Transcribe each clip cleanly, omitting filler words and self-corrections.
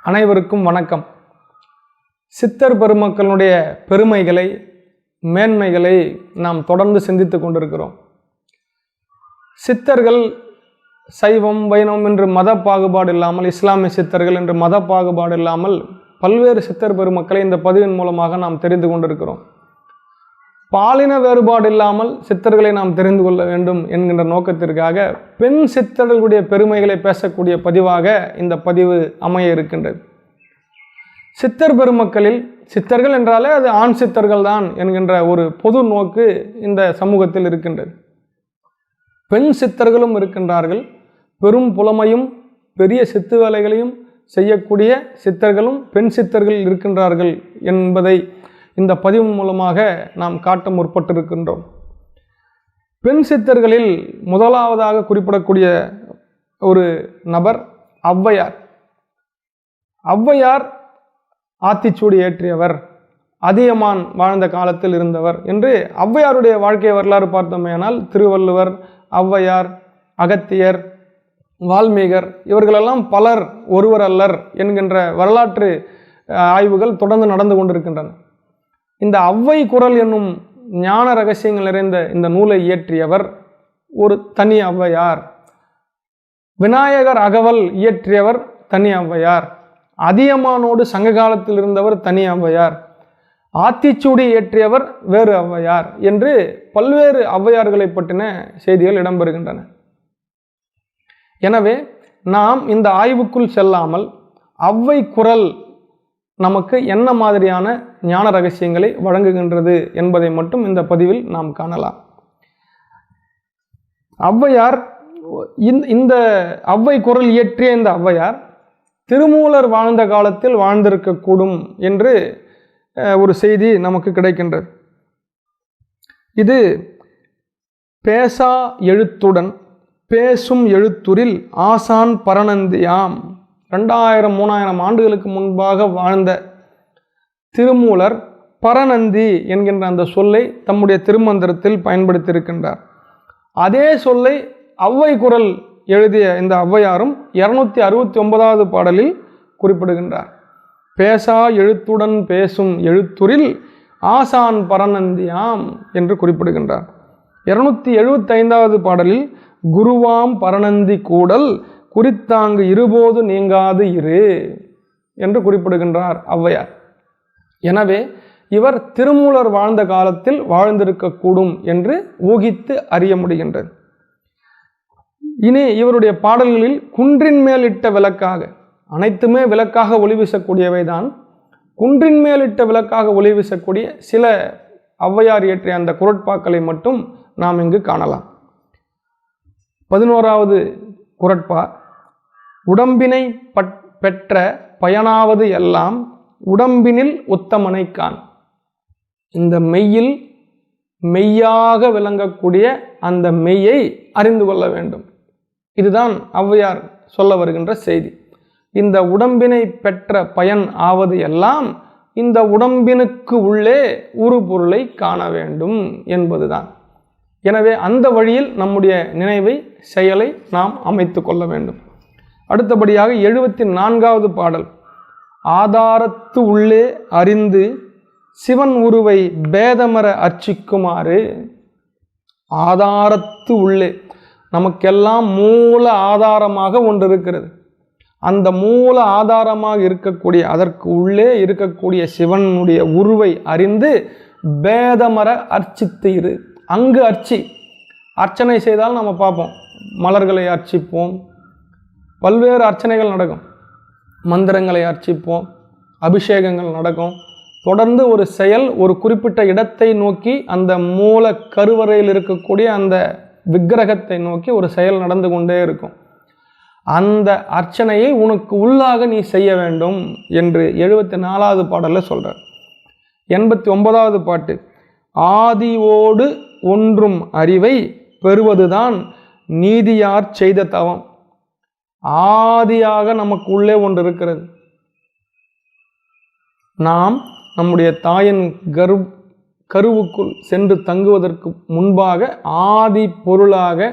அனைவருக்கும் வணக்கம். சித்தர் பெருமக்களுடைய பெருமைகளை மேன்மைகளை நாம் தொடர்ந்து சிந்தித்து கொண்டிருக்கிறோம். சித்தர்கள் சைவம் வைணவம் என்று மத பாகுபாடு இல்லாமல், இஸ்லாமிய சித்தர்கள் என்று மத பாகுபாடு இல்லாமல் பல்வேறு சித்தர் பெருமக்களை இந்த பதிவின் மூலமாக நாம் தெரிந்து கொண்டிருக்கிறோம். பாலின வேறுபாடு இல்லாமல் சித்தர்களை நாம் தெரிந்து கொள்ள வேண்டும் என்கின்ற நோக்கத்திற்காக பெண் சித்தர்களுடைய பெருமைகளை பேசக்கூடிய பதிவாக இந்த பதிவு அமைய இருக்கின்றது. சித்தர் பெருமக்களில் சித்தர்கள் என்றாலே அது ஆண் சித்தர்கள் தான் என்கின்ற ஒரு பொது நோக்கு இந்த சமூகத்தில் இருக்கின்றது. பெண் சித்தர்களும் இருக்கின்றார்கள். பெரும் புலமையும் பெரிய சித்து வேலைகளையும் செய்யக்கூடிய சித்தர்களும் பெண் சித்தர்கள் இருக்கின்றார்கள் என்பதை இந்த பதிவு மூலமாக நாம் காட்ட முற்பட்டிருக்கின்றோம். பெண் சித்தர்களில் முதலாவதாக குறிப்பிடக்கூடிய ஒரு நபர் ஔவையார். ஔவையார் ஆத்திச்சூடி ஏற்றியவர், அதியமான் வாழ்ந்த காலத்தில் இருந்தவர் என்று ஔவையாருடைய வாழ்க்கை வரலாறு பார்த்தோமேயானால் திருவள்ளுவர், ஔவையார், அகத்தியர், வால்மீகர் இவர்களெல்லாம் பலர் ஒருவர் அல்லர் என்கின்ற வரலாற்று ஆய்வுகள் தொடர்ந்து நடந்து கொண்டிருக்கின்றன. இந்த ஔவை குரல் என்னும் ஞான ரகசியங்கள் நிறைந்த இந்த நூலை இயற்றியவர் ஒரு தனி ஔவையார். விநாயகர் அகவல் இயற்றியவர் தனி ஔவையார். அதியமானோடு சங்க காலத்தில் இருந்தவர் தனி ஔவையார். ஆத்திச்சூடி இயற்றியவர் வேறு ஔவையார் என்று பல்வேறு ஔவையார்களை பற்றின செய்திகள் இடம்பெறுகின்றன. எனவே நாம் இந்த ஆய்வுக்குள் செல்லாமல் ஔவை குரல் நமக்கு என்ன மாதிரியான ஞான ரகசியங்களை வழங்குகின்றது என்பதை மட்டும் இந்த பதிவில் நாம் காணலாம். ஔவையார், இந்த ஔவை குரல் இயற்றிய இந்த ஔவையார் திருமூலர் வாழ்ந்த காலத்தில் வாழ்ந்திருக்கக்கூடும் என்று ஒரு செய்தி நமக்கு கிடைக்கின்றது. இது பேசா எழுத்துடன் பேசும் எழுத்துரில் ஆசான் பரநந்தியாம். 2000-3000 ஆண்டுகளுக்கு முன்பாக வாழ்ந்த திருமூலர் பரநந்தி என்கின்ற அந்த சொல்லை தம்முடைய திருமந்திரத்தில் பயன்படுத்தியிருக்கின்றார். அதே சொல்லை ஔவை குரல் எழுதிய இந்த ஔவையாரும் 269வது பாடலில் குறிப்பிடுகின்றார். பேசா எழுத்துடன் பேசும் எழுத்துரில் ஆசான் பரநந்தியாம் என்று குறிப்பிடுகின்றார். 275வது பாடலில் குருவாம் பரநந்தி கூடல் குறித்தாங்கு இருபோது நீங்காது இரு என்று குறிப்பிடுகின்றார் ஔவையார். எனவே இவர் திருமூலர் வாழ்ந்த காலத்தில் வாழ்ந்திருக்கக்கூடும் என்று ஊகித்து அறிய முடிகின்றது. இனி இவருடைய பாடல்களில் குன்றின் மேலிட்ட விளக்காக, அனைத்துமே விளக்காக ஒளி வீசக்கூடியவைதான், குன்றின் மேலிட்ட விளக்காக ஒளி வீசக்கூடிய சில ஔவையார் இயற்றிய அந்த குறட்பாக்களை மட்டும் நாம் இங்கு காணலாம். 11வது குறட்பா: உடம்பினை பெற்ற பயனாவது எல்லாம் உடம்பினில் உத்தமனை காண். இந்த மெய்யில் மெய்யாக விளங்கக்கூடிய அந்த மெய்யை அறிந்து கொள்ள வேண்டும். இதுதான் ஔவையார் சொல்ல வருகின்ற செய்தி. இந்த உடம்பினை பெற்ற பயன் ஆவது எல்லாம் இந்த உடம்பினுக்கு உள்ளே ஒரு பொருளை காண வேண்டும் என்பதுதான். எனவே அந்த வழியில் நம்முடைய நினைவை, செயலை நாம் அமைத்து கொள்ள வேண்டும். அடுத்தபடியாக 74வது பாடல்: ஆதாரத்து உள்ளே அறிந்து சிவன் உருவை பேதமர அர்ச்சிக்குமாறு. ஆதாரத்து உள்ளே, நமக்கெல்லாம் மூல ஆதாரமாக ஒன்று இருக்கிறது. அந்த மூல ஆதாரமாக இருக்கக்கூடிய, அதற்கு உள்ளே இருக்கக்கூடிய சிவனுடைய உருவை அறிந்து பேதமர அர்ச்சித்து இரு. அங்கு அர்ச்சனை செய்தால் நம்ம பார்ப்போம், மலர்களை அர்ச்சிப்போம், பல்வேறு அர்ச்சனைகள் நடக்கும், மந்திரங்களை அர்ச்சிப்போம், அபிஷேகங்கள் நடக்கும். தொடர்ந்து ஒரு செயல் ஒரு குறிப்பிட்ட இடத்தை நோக்கி, அந்த மூல கருவறையில் இருக்கக்கூடிய அந்த விக்கிரகத்தை நோக்கி ஒரு செயல் நடந்து கொண்டே இருக்கும். அந்த அர்ச்சனையை உனக்கு உள்ளாக நீ செய்ய வேண்டும் என்று 74வது பாடலில் சொல்றார். 89வது பாட்டு: ஆதியோடு ஒன்றும் அறிவை பெறுவதுதான் நீதியார் செய்த தவம். ஆதியாக நமக்கு உள்ளே ஒன்று இருக்கிறது. நாம் நம்முடைய தாயின் கருவுக்குள் சென்று தங்குவதற்கு முன்பாக ஆதி பொருளாக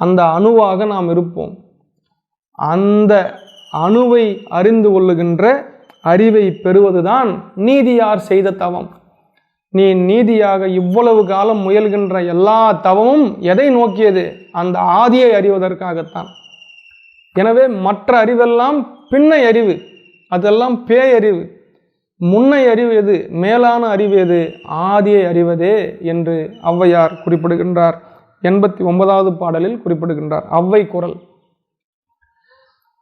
அந்த அணுவாக நாம் இருப்போம். அந்த அணுவை அறிந்து கொள்ளுகின்ற அறிவை பெறுவதுதான் நீதியார் செய்த தவம். நீ நீதியாக இவ்வளவு காலம் முயல்கின்ற எல்லா தவமும் எதை நோக்கியது? அந்த ஆதியை அறிவதற்காகத்தான். எனவே மற்ற அறிவெல்லாம் பின்னை அறிவு, அதெல்லாம் பேயறிவு. முன்னை அறிவு எது? மேலான அறிவு எது? ஆதியை அறிவதே என்று ஔவையார் குறிப்பிடுகின்றார். 89வது பாடலில் குறிப்பிடுகின்றார். ஔவை குறள்.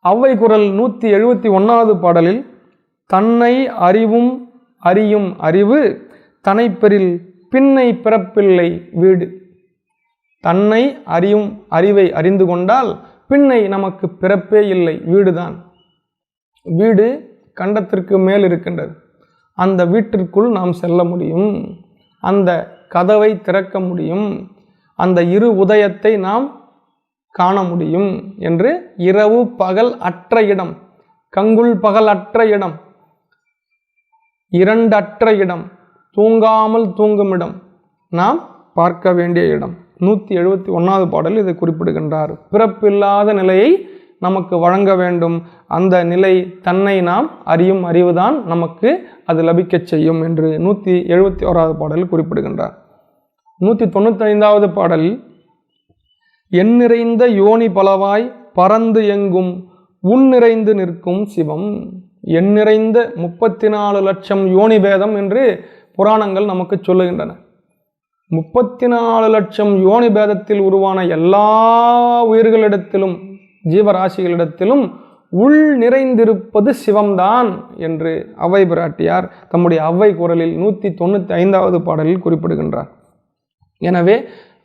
ஔவை குறள் 171வது பாடலில் தன்னை அறிவும் அறியும் அறிவு தனைப்பெறில் பின்னை பிறப்பில்லை வீடு. தன்னை அறியும் அறிவை அறிந்து கொண்டால் பின்னை நமக்கு பிறப்பே இல்லை, வீடுதான். வீடு கண்டத்திற்கு மேல் இருக்கின்றது. அந்த வீட்டிற்குள் நாம் செல்ல முடியும், அந்த கதவை திறக்க முடியும், அந்த இரு உதயத்தை நாம் காண முடியும் என்று இரவு பகல் அற்ற இடம், கங்குல் பகல் அற்ற இடம், இரண்டற்ற இடம், தூங்காமல் தூங்கும் இடம், நாம் பார்க்க வேண்டிய இடம். 171வது பாடலில் இதை குறிப்பிடுகின்றார். பிறப்பில்லாத நிலையை நமக்கு வழங்க வேண்டும். அந்த நிலை தன்னை நாம் அறியும் அறிவுதான் நமக்கு அது லபிக்கச் செய்யும் என்று 171வது பாடலில் குறிப்பிடுகின்றார். 195வது பாடலில் என் நிறைந்த யோனி பலவாய் பறந்து எங்கும் உன் நிறைந்து நிற்கும் சிவம். என் நிறைந்த 34 லட்சம் யோனி பேதம் என்று புராணங்கள் நமக்கு சொல்லுகின்றன. 34 லட்சம் யோனி பேதத்தில் உருவான எல்லா உயிர்களிடத்திலும் ஜீவராசிகளிடத்திலும் உள் நிறைந்திருப்பது சிவம்தான் என்று ஔவை பிராட்டியார் தம்முடைய ஔவை குறளில் 195வது பாடலில் குறிப்பிடுகின்றார். எனவே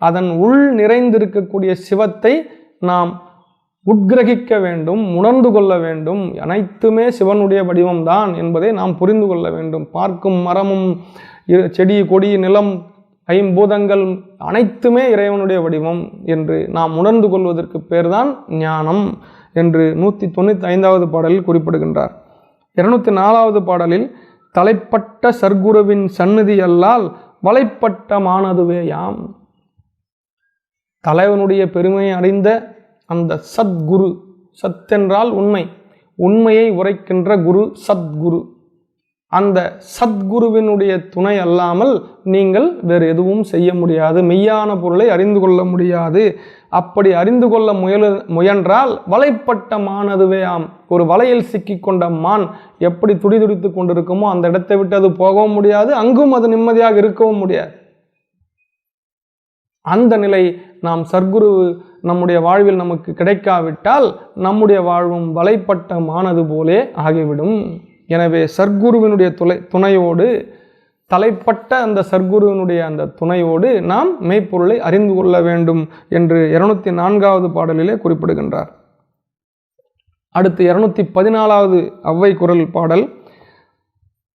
அதன் உள் நிறைந்திருக்கக்கூடிய சிவத்தை நாம் உட்கிரகிக்க வேண்டும், உணர்ந்து கொள்ள வேண்டும். அனைத்துமே சிவனுடைய வடிவம்தான் என்பதை நாம் புரிந்து கொள்ள வேண்டும். பார்க்கும் மரமும் செடி கொடி நிலம் ஐம்பூதங்கள் அனைத்துமே இறைவனுடைய வடிவம் என்று நாம் உணர்ந்து கொள்வதற்கு பேர்தான் ஞானம் என்று 195வது பாடலில் குறிப்பிடுகின்றார். 204வது பாடலில் தலைப்பட்ட சர்க்குருவின் சந்நிதி அல்லால் வலைப்பட்ட மானதுவேயாம். தலைவனுடைய பெருமையை அடைந்த அந்த சத்குரு, சத்தென்றால் உண்மை, உண்மையை உரைக்கின்ற குரு சத்குரு. அந்த சத்குருவினுடைய துணை அல்லாமல் நீங்கள் வேறு எதுவும் செய்ய முடியாது, மெய்யான பொருளை அறிந்து கொள்ள முடியாது. அப்படி அறிந்து கொள்ள முயன்றால் வலைப்பட்ட மானதுவே ஆம். ஒரு வலையில் சிக்கிக்கொண்ட மான் எப்படி துடிதுடித்து கொண்டிருக்குமோ அந்த இடத்தை விட்டு அது போகவும் முடியாது, அங்கும் அது நிம்மதியாக இருக்கவும் முடியாது. அந்த நிலை நாம் சர்க்குரு நம்முடைய வாழ்வில் நமக்கு கிடைக்காவிட்டால் நம்முடைய வாழ்வும் வலைப்பட்ட மானது போலே ஆகிவிடும். எனவே சர்க்குருவினுடைய துணையோடு, தலைப்பட்ட அந்த சர்க்குருவினுடைய அந்த துணையோடு நாம் மெய்ப்பொருளை அறிந்து கொள்ள வேண்டும் என்று 204வது பாடலிலே குறிப்பிடுகின்றார். அடுத்து 214வது ஔவை குறள் பாடல்.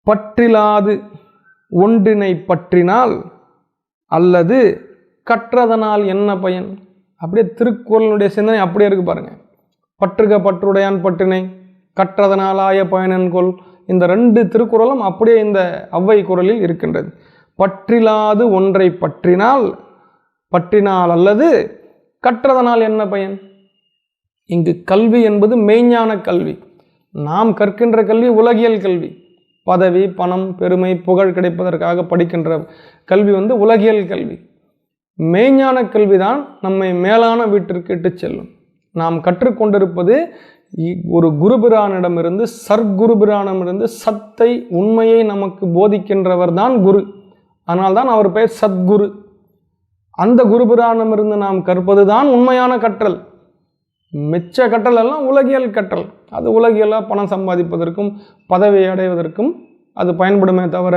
பற்றிலாது ஒன்றினை பற்றினால் அல்லது கற்றதனால் என்ன பயன்? அப்படியே திருக்குறளுடைய சிந்தனை அப்படியே இருக்கு பாருங்க. பற்றுக பற்றுடையான் பற்றினை, கற்றதனாலாய பயனென்கொள். இந்த 2 திருக்குறளும் அப்படியே இந்த ஔவை குறளில் இருக்கின்றது. பற்றிலாது ஒன்றை பற்றினால் அல்லது கற்றதனால் என்ன பயன்? இங்கு கல்வி என்பது மெய்ஞான கல்வி. நாம் கற்கின்ற கல்வி உலகியல் கல்வி. பதவி, பணம், பெருமை, புகழ் கிடைப்பதற்காக படிக்கின்ற கல்வி உலகியல் கல்வி. மெய்ஞான கல்விதான் நம்மை மேலான வீட்டிற்கு இட்டு செல்லும். நாம் கற்றுக்கொண்டிருப்பது ஒரு குருபிரானிடமிருந்து, சர்க்குருபிரானிடமிருந்து சத்தை, உண்மையை நமக்கு போதிக்கின்றவர் தான் குரு. அதனால்தான் அவர் பெயர் சத்குரு. அந்த குருபிரானிடமிருந்து நாம் கற்பது தான் உண்மையான கற்றல். மிச்ச கற்றல் எல்லாம் உலகியல் கற்றல். அது உலகியலாக பணம் சம்பாதிப்பதற்கும் பதவியை அடைவதற்கும் அது பயன்படுமே தவிர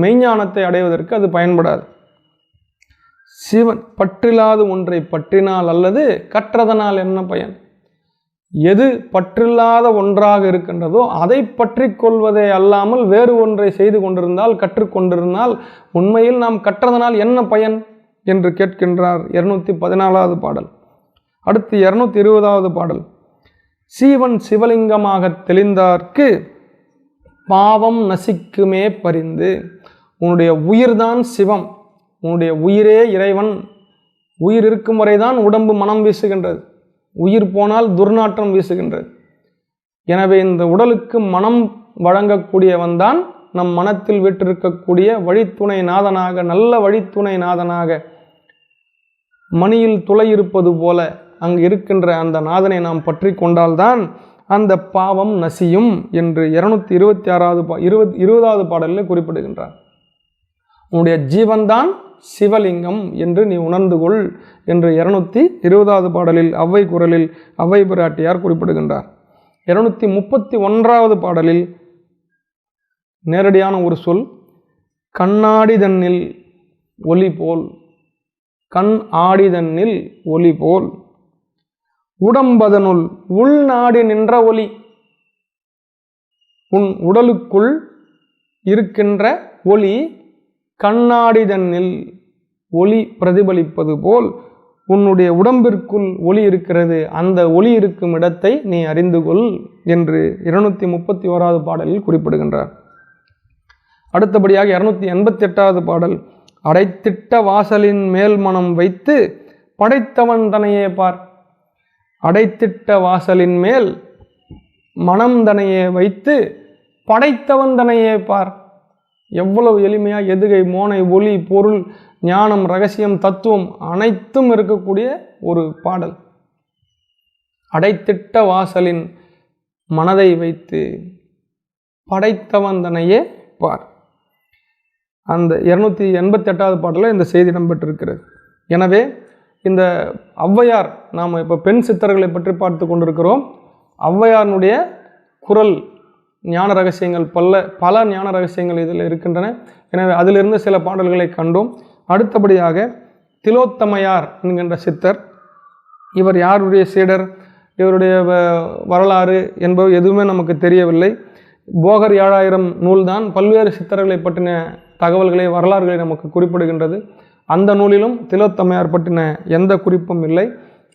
மெய்ஞானத்தை அடைவதற்கு அது பயன்படாது. சிவன் பற்றில்லாத ஒன்றை பற்றினால் அல்லது கற்றதனால் என்ன பயன்? எது பற்றில்லாத ஒன்றாக இருக்கின்றதோ அதை பற்றி கொள்வதே அல்லாமல் வேறு ஒன்றை செய்து கொண்டிருந்தால், கற்றுக்கொண்டிருந்தால் உண்மையில் நாம் கற்றதனால் என்ன பயன் என்று கேட்கின்றார் 214வது பாடல். அடுத்து 220வது பாடல். சீவன் சிவலிங்கமாக தெளிந்தார்க்கு பாவம் நசிக்குமே பரிந்து. உன்னுடைய உயிர்தான் சிவம், உன்னுடைய உயிரே இறைவன். உயிர் இருக்கும் வரைதான் உடம்பு மனம் வீசுகின்றது, உயிர் போனால் துர்நாற்றம் வீசுகின்றது. எனவே இந்த உடலுக்கு மனம் வழங்கக்கூடியவன் தான் நம் மனத்தில் விட்டிருக்கக்கூடிய வழித்துணை நாதனாக, நல்ல வழித்துணை நாதனாக, மணியில் துளை இருப்பது போல அங்கு இருக்கின்ற அந்த நாதனை நாம் பற்றி கொண்டால்தான் அந்த பாவம் நசியும் என்று 226வது பாடலில் குறிப்பிடுகின்றார். உன்னுடைய ஜீவன்தான் சிவலிங்கம் என்று நீ உணர்ந்து கொள் என்று 220வது பாடலில் அவ்வை குரலில் அவ்வை பிராட்டியார் குறிப்பிடுகின்றார். 231வது பாடலில் நேரடியான ஒரு சொல், கண்ணாடி தன்னில் ஒளி போல், கண் ஆடிதன்னில் ஒளி போல், உடம்பதனுள் உள்நாடி நின்ற ஒளி. உன் உடலுக்குள் இருக்கின்ற ஒளி கண்ணாடி தன்னில் ஒளி பிரதிபலிப்பது போல் உன்னுடைய உடம்பிற்குள் ஒளி இருக்கிறது, அந்த ஒளி இருக்கும் இடத்தை நீ அறிந்து கொள் என்று 231வது பாடலில் குறிப்பிடுகின்றார். அடுத்தபடியாக 288வது பாடல், அடைத்திட்ட வாசலின் மேல் மனம் வைத்து படைத்தவன் தனையே பார். அடைத்திட்ட வாசலின் மேல் மனம் தனையே வைத்து படைத்தவன் தனையே பார். எவ்வளவு எளிமையாக எதுகை, மோனை, ஒளி, பொருள், ஞானம், ரகசியம், தத்துவம் அனைத்தும் இருக்கக்கூடிய ஒரு பாடல். அடைத்திட்ட வாசலின் மனதை வைத்து படைத்தவன் தனையே பார். அந்த 288வது பாடலில் இந்த செய்தி இடம்பெற்றிருக்கிறது. எனவே இந்த ஔவையார், நாம் இப்போ பெண் சித்தர்களை பற்றி பார்த்து கொண்டிருக்கிறோம். ஔவையாருடைய குரல் ஞான ரகசியங்கள் பல ஞான ரகசியங்கள் இதில் இருக்கின்றன. எனவே அதிலிருந்து சில பாடல்களை கண்டோம். அடுத்தபடியாக திலோத்தமையார் என்கின்ற சித்தர், இவர் யாருடைய சீடர், இவருடைய வரலாறு என்பது எதுவுமே நமக்கு தெரியவில்லை. போகர் 7000 நூல்தான் பல்வேறு சித்தர்களை பற்றின தகவல்களை, வரலாறுகளை நமக்கு குறிப்பிடுகின்றது. அந்த நூலிலும் திலோத்தமையார் பற்றின எந்த குறிப்பும் இல்லை.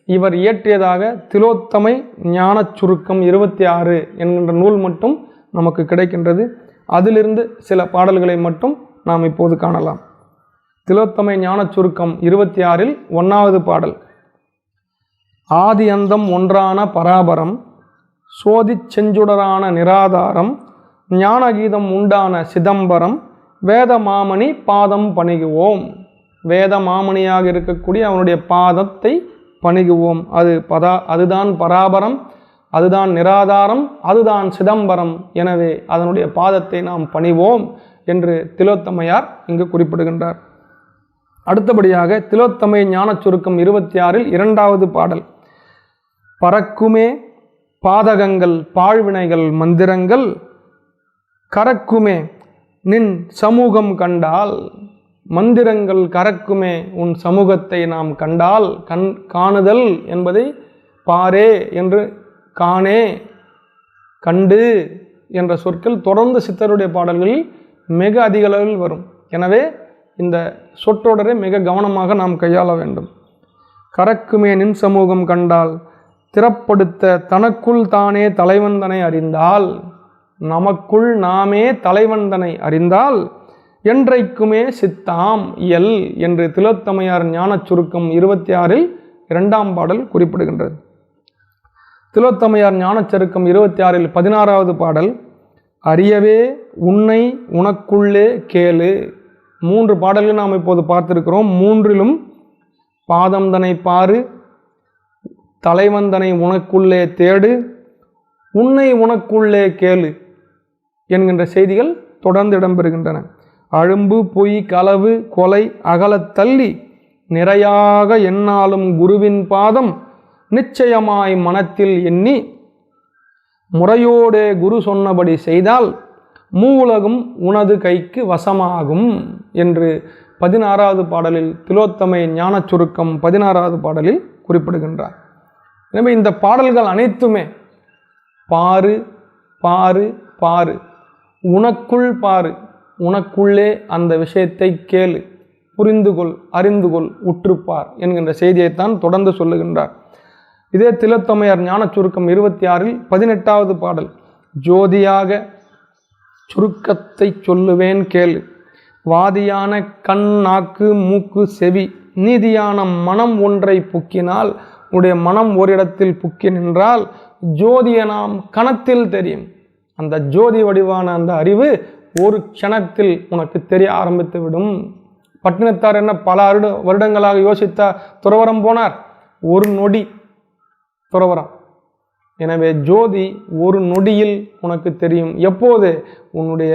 இவர் இயற்றியதாக திலோத்தமை ஞான சுருக்கம் 26 என்கின்ற நூல் மட்டும் நமக்கு கிடைக்கின்றது. அதிலிருந்து சில பாடல்களை மட்டும் நாம் இப்போது காணலாம். திலோத்தமை ஞான சுருக்கம் 26ல் 1வது பாடல், ஆதி அந்தம் ஒன்றான பராபரம், சோதி செஞ்சுடரான நிராதாரம், ஞானகீதம் உண்டான சிதம்பரம், வேத மாமணி பாதம் பணிகுவோம். வேத மாமணியாக இருக்கக்கூடிய அவனுடைய பாதத்தை பணிகுவோம். அதுதான் பராபரம், அதுதான் நிராதாரம், அதுதான் சிதம்பரம். எனவே அதனுடைய பாதத்தை நாம் பணிவோம் என்று திலோத்தமையார் இங்கு குறிப்பிடுகின்றார். அடுத்தபடியாக திலோத்தமை ஞான சுருக்கம் 26ல் 2வது பாடல், பறக்குமே பாதகங்கள் பாழ்வினைகள் மந்திரங்கள், கறக்குமே நின் சமூகம் கண்டால். மந்திரங்கள் கறக்குமே உன் சமூகத்தை நாம் கண்டால். காணுதல் என்பதை பாரே என்று, காணே, கண்டு என்ற சொற்கள் தொடர்ந்து சித்தருடைய பாடல்களில் மிக அதிக அளவில் வரும். எனவே இந்த சொற்றொடரை மிக கவனமாக நாம் கையாள வேண்டும். கறக்குமே நின் சமூகம் கண்டால், திறப்படுத்த தனக்குள் தானே தலைவந்தனை அறிந்தால். நமக்குள் நாமே தலைவந்தனை அறிந்தால் என்றைக்குமே சித்தாம் இயல் என்று திலோத்தமையார் ஞான சுருக்கம் 26ல் 2ஆம் பாடல் குறிப்பிடுகின்றது. திலோத்தமையார் ஞான சுருக்கம் 26ல் 16வது பாடல், அறியவே உன்னை உனக்குள்ளே கேளு. 3 பாடல்கள் நாம் இப்போது பார்த்திருக்கிறோம். 3லும் பாதம்தனை பாரு, தலைவந்தனை உனக்குள்ளே தேடு, உன்னை உனக்குள்ளே கேளு என்கின்ற செய்திகள் தொடர்ந்து இடம்பெறுகின்றன. அழும்பு பொய் களவு கொலை அகலத் தள்ளி நிறையாக எண்ணாலும் குருவின் பாதம் நிச்சயமாய் மனத்தில் எண்ணி முறையோடே குரு சொன்னபடி செய்தால் மூவுலகும் உனது கைக்கு வசமாகும் என்று 16வது பாடலில் திலோத்தமை ஞான சுருக்கம் 16வது பாடலில் குறிப்பிடுகின்றார். எனவே இந்த பாடல்கள் அனைத்துமே பாரு பாரு பாரு, உனக்குள் பாரு, உனக்குள்ளே அந்த விஷயத்தை கேளு, புரிந்துகொள், அறிந்துகொள், உற்றுப்பார் என்கின்ற செய்தியைத்தான் தொடர்ந்து சொல்லுகின்றார். இதே திலோத்தமையார் ஞான சுருக்கம் 26ல் 18வது பாடல், ஜோதியாக சுருக்கத்தை சொல்லுவேன் கேளு, வாதியான கண் நாக்கு மூக்கு செவி நீதியான மனம் ஒன்றை புக்கினால், உன்னுடைய மனம் ஓரிடத்தில் புக்கி நின்றால் ஜோதியை நாம் கணத்தில் தெரியும். அந்த ஜோதி வடிவான அந்த அறிவு ஒரு க்ஷணத்தில் உனக்கு தெரிய ஆரம்பித்து விடும். பட்டினத்தார் என்ன பல வருடங்களாக யோசித்தா துறவரம் போனார்? ஒரு நொடி துறவரம். எனவே ஜோதி ஒரு நொடியில் உனக்கு தெரியும். எப்போது? உன்னுடைய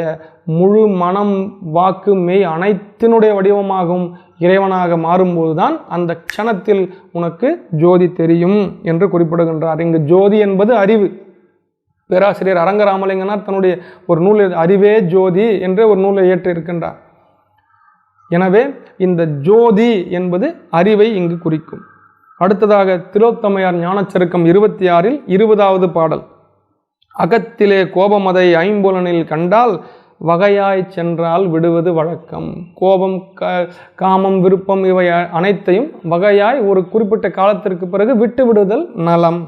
முழு மனம், வாக்கு, மெய் அனைத்தினுடைய வடிவமாகவும் இறைவனாக மாறும்போது தான் அந்த க்ஷணத்தில் உனக்கு ஜோதி தெரியும் என்று குறிப்பிடுகின்றார். இங்கு ஜோதி என்பது அறிவு. பேராசிரியர் அரங்கராமலிங்கனார் தன்னுடைய ஒரு நூலில் அறிவே ஜோதி என்று ஒரு நூலை இயற்றியிருக்கின்றார். எனவே இந்த ஜோதி என்பது அறிவை இங்கு குறிக்கும். அடுத்ததாக திலோத்தமையார் ஞானச்சருக்கம் 26 20வது பாடல். அகத்திலே கோபமதை ஐம்புலனில் கண்டால் வகையாய் சென்றால் விடுவது வழக்கம். கோபம், காமம், விருப்பம் இவை அனைத்தையும் வகையாய் ஒரு குறிப்பிட்ட காலத்திற்கு பிறகு விட்டு விடுதல் நலம்.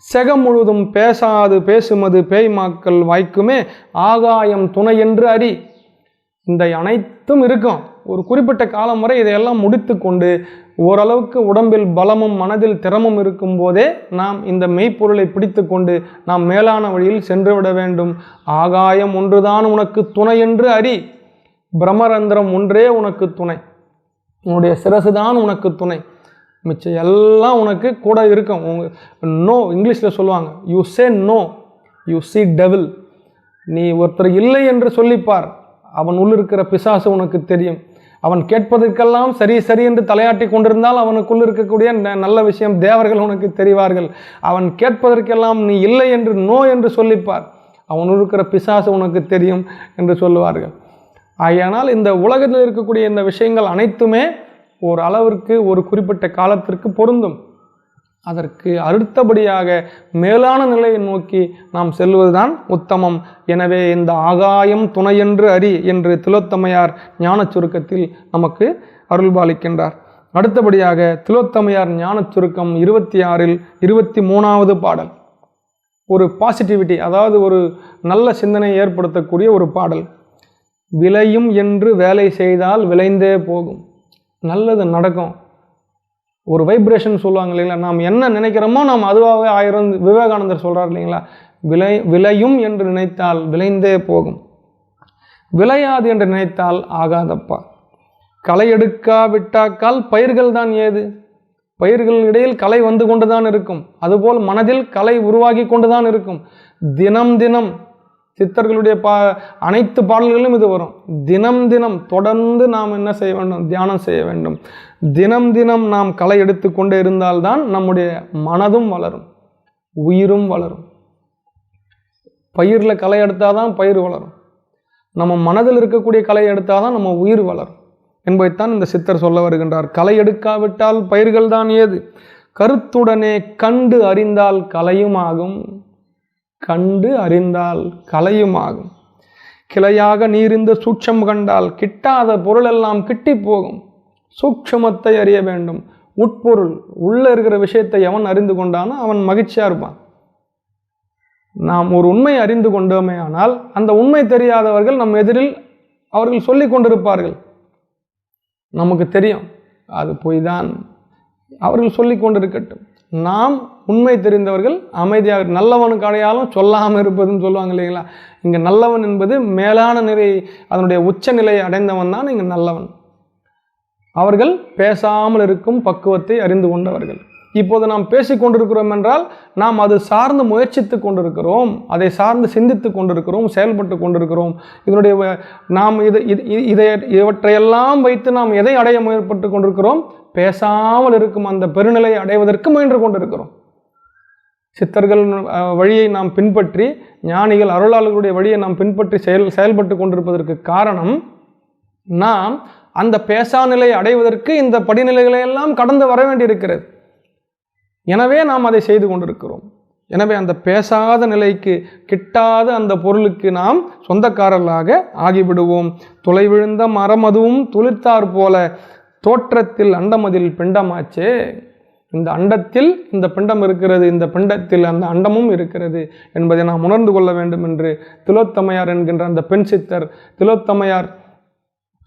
செகம் முழுதும் பேசாது பேசுமது பேய்மாக்கள் வாய்க்குமே ஆகாயம் துணை என்று அறி. இந்த அனைத்தும் இருக்கும். ஒரு குறிப்பிட்ட காலம் வரை இதையெல்லாம் முடித்து கொண்டு ஓரளவுக்கு உடம்பில் பலமும் மனதில் திறமும் இருக்கும் போதே நாம் இந்த மெய்ப்பொருளை பிடித்து கொண்டு நாம் மேலான வழியில் சென்றுவிட வேண்டும். ஆகாயம் ஒன்றுதான் உனக்கு துணை என்று அறி. பிரம்மரந்திரம் ஒன்றே உனக்கு துணை. உன்னுடைய சிரசு தான் உனக்கு துணை. மிச்சம் எல்லாம் உனக்கு கூட இருக்கும். நோ, இங்கிலீஷில் சொல்லுவாங்க, you say no, you see devil. நீ ஒருத்தர் இல்லை என்று சொல்லிப்பார், அவன் உள்ளிருக்கிற பிசாசு உனக்கு தெரியும். அவன் கேட்பதற்கெல்லாம் சரி சரி என்று தலையாட்டி கொண்டிருந்தால் அவனுக்குள் இருக்கக்கூடிய நல்ல விஷயம் தேவர்கள் உனக்கு தெரிவார்கள். அவன் கேட்பதற்கெல்லாம் நீ இல்லை என்று நோ என்று சொல்லிப்பார், அவன் இருக்கிற பிசாசு உனக்கு தெரியும் என்று சொல்லுவார்கள். ஆகையானால் இந்த உலகத்தில் இருக்கக்கூடிய இந்த விஷயங்கள் அனைத்துமே ஒரு அளவிற்கு ஒரு குறிப்பிட்ட காலத்திற்கு பொருந்தும். அதற்கு அடுத்தபடியாக மேலான நிலையை நோக்கி நாம் செல்வதுதான் உத்தமம். எனவே இந்த ஆகாயம் துணையென்று அறி என்று திலோத்தமையார் ஞான சுருக்கத்தில் நமக்கு அருள்பாலிக்கின்றார். அடுத்தபடியாக திலோத்தமையார் ஞான சுருக்கம் 26 23வது பாடல். ஒரு பாசிட்டிவிட்டி, அதாவது ஒரு நல்ல சிந்தனை ஏற்படுத்தக்கூடிய ஒரு பாடல். விளையும் என்று வேலை செய்தால் விளைந்தே போகும். நல்லது நடக்கும். ஒரு வைப்ரேஷன் சொல்லுவாங்க இல்லைங்களா, நாம் என்ன நினைக்கிறோமோ நாம் அதுவாகவே ஆயிரம். விவேகானந்தர் சொல்கிறார் இல்லைங்களா, விளையும் என்று நினைத்தால் விளைந்தே போகும், விளையாது என்று நினைத்தால் ஆகாதப்பா. களை எடுக்காவிட்டாக்கால் பயிர்கள் தான் ஏது. பயிர்கள் இடையில் களை வந்து கொண்டு தான் இருக்கும். அதுபோல் மனதில் களை உருவாகி கொண்டு தான் இருக்கும். தினம் தினம் சித்தர்களுடைய அனைத்து பாடல்களிலும் இது வரும். தினம் தினம் தொடர்ந்து நாம் என்ன செய்ய வேண்டும்? தியானம் செய்ய வேண்டும். தினம் தினம் நாம் களை எடுத்து கொண்டே இருந்தால்தான் நம்முடைய மனதும் வளரும், உயிரும் வளரும். பயிரில் களை எடுத்தாதான் பயிர் வளரும். நம்ம மனதில் இருக்கக்கூடிய களை எடுத்தாதான் நம்ம உயிர் வளரும் என்பதைத்தான் இந்த சித்தர் சொல்ல வருகின்றார். களை எடுக்காவிட்டால் பயிர்கள் தான் ஏது. கருத்துடனே கண்டு அறிந்தால் கலையும் ஆகும். கண்டு அறிந்தால் கலையுமாகும். கிளையாக நீரிந்த சூட்சம் கண்டால் கிட்டாத பொருளெல்லாம் கிட்டி போகும். சூட்சமத்தை அறிய வேண்டும். உட்பொருள் உள்ள இருக்கிற விஷயத்தை எவன் அறிந்து கொண்டானோ அவன் மகிழ்ச்சியா இருப்பான். நாம் ஒரு உண்மை அறிந்து கொண்டோமே ஆனால் அந்த உண்மை தெரியாதவர்கள் நம் எதிரில் அவர்கள் சொல்லி கொண்டிருப்பார்கள். நமக்கு தெரியும் அது பொய் தான், அவர்கள் சொல்லி கொண்டிருக்கட்டும். நாம் உண்மை தெரிந்தவர்கள் அமைதியாக, நல்லவனுக்கு அடையாளம் சொல்லாமல் இருப்பதுன்னு சொல்லுவாங்க இல்லைங்களா. இங்கே நல்லவன் என்பது மேலான நிலை, அதனுடைய உச்ச நிலையை அடைந்தவன் தான் இங்கே நல்லவன். அவர்கள் பேசாமல் இருக்கும் பக்குவத்தை அறிந்து கொண்டவர்கள். இப்போது நாம் பேசி கொண்டிருக்கிறோம் என்றால் நாம் அது சார்ந்து முயற்சித்து கொண்டிருக்கிறோம், அதை சார்ந்து சிந்தித்து கொண்டிருக்கிறோம், செயல்பட்டு கொண்டிருக்கிறோம். இதனுடைய நாம் இவற்றையெல்லாம் வைத்து நாம் எதை அடைய முயற்பட்டு கொண்டிருக்கிறோம்? பேசாமல் இருக்கும் அந்த பெருநிலையை அடைவதற்கு முயன்று கொண்டிருக்கிறோம். சித்தர்கள் வழியை நாம் பின்பற்றி, ஞானிகள் அருளாளர்களுடைய வழியை நாம் பின்பற்றி செயல்பட்டு கொண்டிருப்பதற்கு காரணம், நாம் அந்த பேசா நிலையை அடைவதற்கு இந்த படிநிலைகளை எல்லாம் கடந்து வர வேண்டியிருக்கிறது. எனவே நாம் அதை செய்து கொண்டிருக்கிறோம். எனவே அந்த பேசாத நிலைக்கு, கிட்டாத அந்த பொருளுக்கு நாம் சொந்தக்காரர்களாக ஆகிவிடுவோம். துளை விழுந்த மரம் அதுவும் துளிர்த்தார் போல தோற்றத்தில் அண்டமதில் பிண்டமாச்சே. இந்த அண்டத்தில் இந்த பிண்டம் இருக்கிறது, இந்த பிண்டத்தில் அந்த அண்டமும் இருக்கிறது என்பதை நாம் உணர்ந்து கொள்ள வேண்டும் என்று திலோத்தமையார் என்கின்ற அந்த பெண் சித்தர் திலோத்தமையார்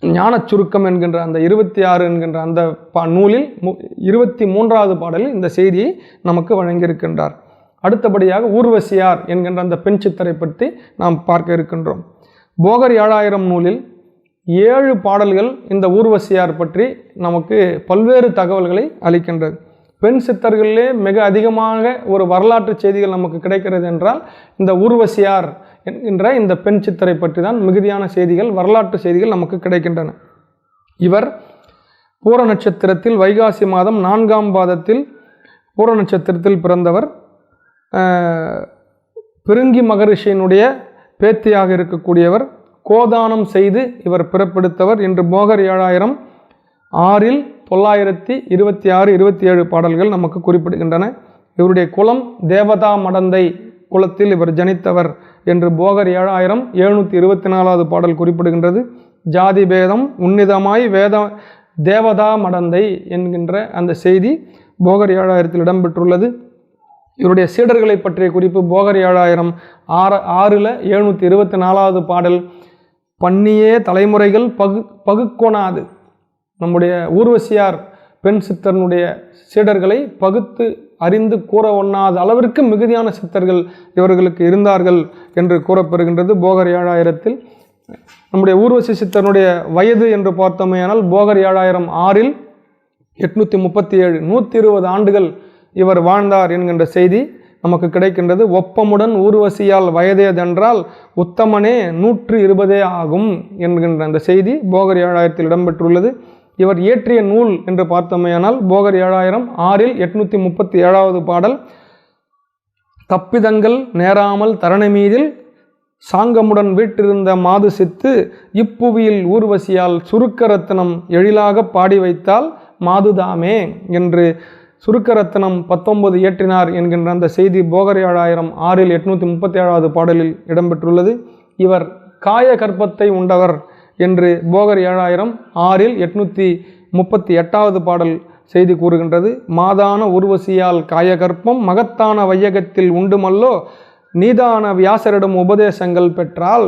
ஞான சுருக்கம் என்கின்ற அந்த 26 என்கின்ற அந்த நூலில் 23வது பாடலில் இந்த செய்தியை நமக்கு வழங்கியிருக்கின்றார். அடுத்தபடியாக ஊர்வசியார் என்கின்ற அந்த பெண் சித்தரை பற்றி நாம் பார்க்க இருக்கின்றோம். போகர் 7000 நூலில் 7 பாடல்கள் இந்த ஊர்வசியார் பற்றி நமக்கு பல்வேறு தகவல்களை அளிக்கின்றது. பெண் சித்தர்களிலே மிக அதிகமாக ஒரு வரலாற்று செய்திகள் நமக்கு கிடைக்கிறது என்றால் இந்த ஊர்வசியார் என்கின்ற இந்த பெண் சித்தரை பற்றி தான் மிகுதியான செய்திகள், வரலாற்று செய்திகள் நமக்கு கிடைக்கின்றன. இவர் பூர நட்சத்திரத்தில் வைகாசி மாதம் 4ஆம் பாதத்தில் பூர நட்சத்திரத்தில் பிறந்தவர். பிருங்கி மகரிஷியினுடைய பேத்தியாக இருக்கக்கூடியவர். கோதானம் செய்து இவர் பிறப்பெடுத்தவர். இன்று போகர் 7000 6இல் 926 27 பாடல்கள் நமக்கு குறிப்பிடுகின்றன. இவருடைய குலம் தேவதா மடந்தை குலத்தில் இவர் ஜனித்தவர் என்று போகர் 7000 724வது பாடல் குறிப்பிடுகின்றது. ஜாதி பேதம் உன்னிதமாய் தேவதா மடந்தை என்கின்ற அந்த செய்தி போகர் 7000 இடம்பெற்றுள்ளது. இவருடைய சீடர்களை பற்றிய குறிப்பு போகர் 7000 6ல் 724வது பாடல். பண்ணியே தலைமுறைகள் பகுக்கொணாது. நம்முடைய ஊர்வசியார் பெண் சித்தர்னுடைய சீடர்களை பகுத்து அறிந்து கூற ஒண்ணாத அளவிற்கு மிகுதியான சித்தர்கள் இவர்களுக்கு இருந்தார்கள் என்று கூறப்பெறுகின்றது போகர் 7000. நம்முடைய ஊர்வசி சித்தனுடைய வயது என்று பார்த்தோமேயானால் போகர் 7000 6இல் 837 120 ஆண்டுகள் இவர் வாழ்ந்தார் என்கின்ற செய்தி நமக்கு கிடைக்கின்றது. ஒப்பமுடன் ஊர்வசியால் வயதேதென்றால் உத்தமனே 120 ஆகும் என்கின்ற அந்த செய்தி போகர் 7000 இடம்பெற்றுள்ளது. இவர் இயற்றிய நூல் என்று பார்த்தோமேயானால் போகர் 7000 6இல் 837வது பாடல். தப்பிதங்கள் நேராமல் தரணி மீதில் சாங்கமுடன் வீட்டிருந்த மாது சித்து இப்புவியில் ஊர்வசியால் சுருக்க ரத்தினம் எழிலாக பாடி வைத்தால் மாதுதாமே என்று சுருக்க ரத்தினம் 19 இயற்றினார் என்கின்ற அந்த செய்தி போகர் 7000 6இல் 837வது பாடலில் இடம்பெற்றுள்ளது. இவர் காய கற்பத்தை உண்டவர் என்று போகர் 7000 6இல் 838வது பாடல் செய்தி கூறுகின்றது. மாதான ஊர்வசியால் காயகற்பம் மகத்தான வையகத்தில் உண்டுமல்லோ நீதான வியாசரிடம் உபதேசங்கள் பெற்றால்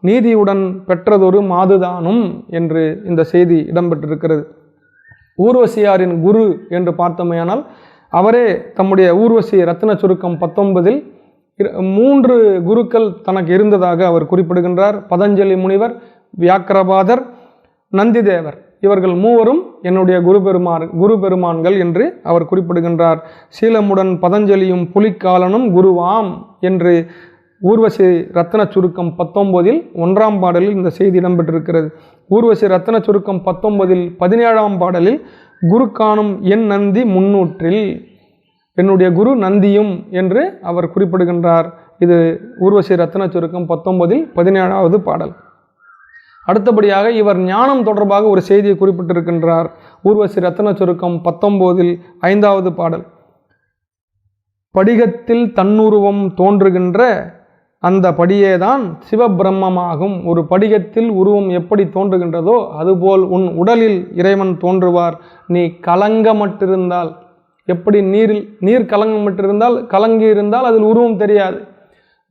நீதியுடன் பெற்றதொரு மாதுதானும் என்று இந்த செய்தி இடம்பெற்றிருக்கிறது. ஊர்வசியாரின் குரு என்று பார்த்தோமேயானால் அவரே தம்முடைய ஊர்வசி ரத்தின சுருக்கம் 19இல் 3 குருக்கள் தனக்கு இருந்ததாக அவர் குறிப்பிடுகின்றார். பதஞ்சலி முனிவர், வியாக்கிரபாதர், நந்திதேவர் இவர்கள் மூவரும் என்னுடைய குரு பெருமான்கள் என்று அவர் குறிப்பிடுகின்றார். சீலமுடன் பதஞ்சலியும் புலிக்காலனும் குருவாம் என்று ஊர்வசி ரத்தின சுருக்கம் 19இல் 1ஆம் பாடலில் இந்த செய்தி இடம்பெற்றிருக்கிறது. ஊர்வசி ரத்தின சுருக்கம் 19இல் 17ஆம் பாடலில் குரு காணும் என் நந்தி முன்னூற்றில் என்னுடைய குரு நந்தியும் என்று அவர் குறிப்பிடுகின்றார். இது ஊர்வசி ரத்தின சுருக்கம் 19இல் 17வது பாடல். அடுத்தபடியாக இவர் ஞானம் தொடர்பாக ஒரு செய்தியை குறிப்பிட்டிருக்கின்றார். ஊர்வசி ரத்தின சுருக்கம் 19இல் 5வது பாடல். படிகத்தில் தன்னுருவம் தோன்றுகின்ற அந்த படியேதான் சிவபிரம்மமாகும். ஒரு படிகத்தில் உருவம் எப்படி தோன்றுகின்றதோ அதுபோல் உன் உடலில் இறைவன் தோன்றுவார். நீ கலங்கமற்றிருந்தால், எப்படி நீர் கலங்கமற்றிருந்தால் கலங்கி இருந்தால் அதில் உருவம் தெரியாது.